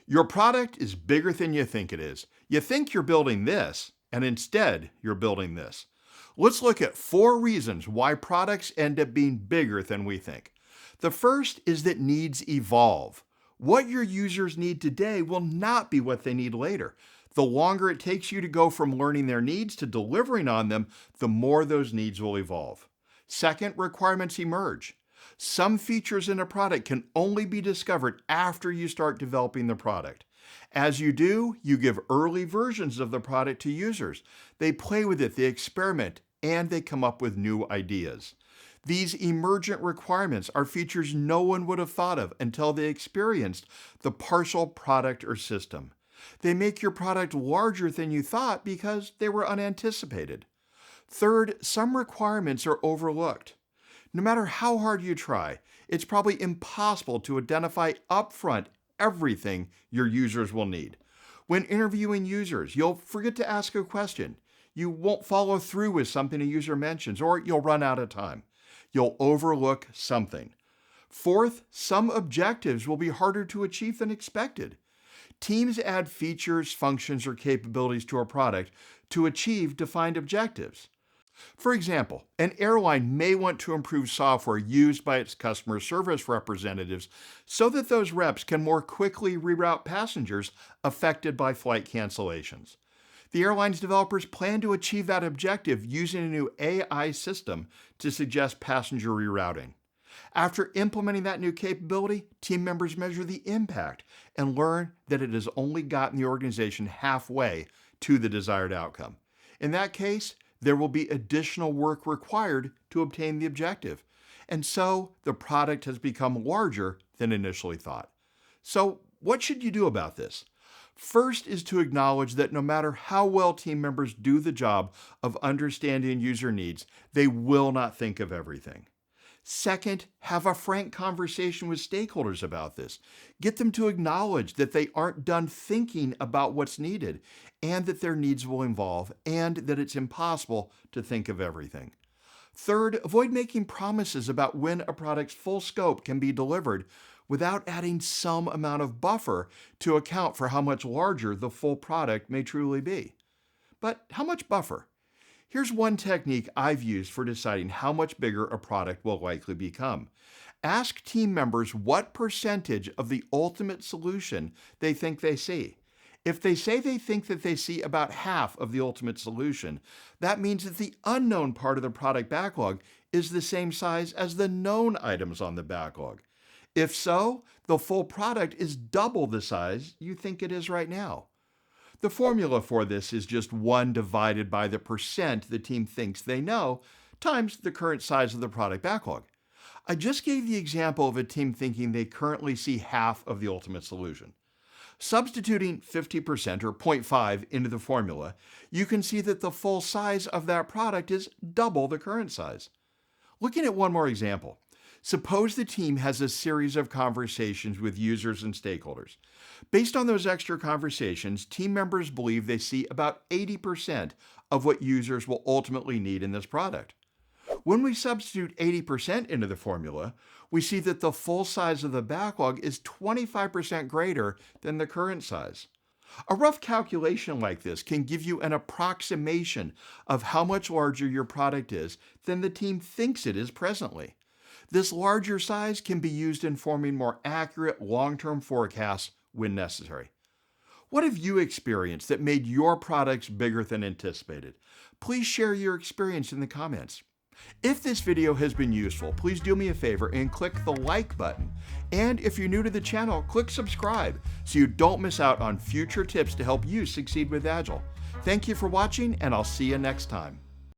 Your product is bigger than you think it is. You think you're building this, and instead you're building this. Let's look at 4 reasons why products end up being bigger than we think. The first is that needs evolve. What your users need today will not be what they need later. The longer it takes you to go from learning their needs to delivering on them, the more those needs will evolve. Second, requirements emerge. Some features in a product can only be discovered after you start developing the product. As you do, you give early versions of the product to users. They play with it, they experiment, and they come up with new ideas. These emergent requirements are features no one would have thought of until they experienced the partial product or system. They make your product larger than you thought because they were unanticipated. Third, some requirements are overlooked. No matter how hard you try, it's probably impossible to identify upfront everything your users will need. When interviewing users, you'll forget to ask a question. You won't follow through with something a user mentions, or you'll run out of time. You'll overlook something. Fourth, some objectives will be harder to achieve than expected. Teams add features, functions, or capabilities to a product to achieve defined objectives. For example, an airline may want to improve software used by its customer service representatives so that those reps can more quickly reroute passengers affected by flight cancellations. The airline's developers plan to achieve that objective using a new AI system to suggest passenger rerouting. After implementing that new capability, team members measure the impact and learn that it has only gotten the organization halfway to the desired outcome. In that case, there will be additional work required to obtain the objective. And so the product has become larger than initially thought. So what should you do about this? First is to acknowledge that no matter how well team members do the job of understanding user needs, they will not think of everything. Second, have a frank conversation with stakeholders about this. Get them to acknowledge that they aren't done thinking about what's needed and that their needs will evolve and that it's impossible to think of everything. Third, avoid making promises about when a product's full scope can be delivered without adding some amount of buffer to account for how much larger the full product may truly be. But how much buffer? Here's one technique I've used for deciding how much bigger a product will likely become. Ask team members what percentage of the ultimate solution they think they see. If they say they think that they see about half of the ultimate solution, that means that the unknown part of the product backlog is the same size as the known items on the backlog. If so, the full product is double the size you think it is right now. The formula for this is just 1 divided by the percent the team thinks they know times the current size of the product backlog. I just gave the example of a team thinking they currently see half of the ultimate solution. Substituting 50% or 0.5 into the formula, you can see that the full size of that product is double the current size. Looking at one more example. Suppose the team has a series of conversations with users and stakeholders. Based on those extra conversations, team members believe they see about 80% of what users will ultimately need in this product. When we substitute 80% into the formula, we see that the full size of the backlog is 25% greater than the current size. A rough calculation like this can give you an approximation of how much larger your product is than the team thinks it is presently. This larger size can be used in forming more accurate long-term forecasts when necessary. What have you experienced that made your products bigger than anticipated? Please share your experience in the comments. If this video has been useful, please do me a favor and click the like button. And if you're new to the channel, click subscribe so you don't miss out on future tips to help you succeed with Agile. Thank you for watching, and I'll see you next time.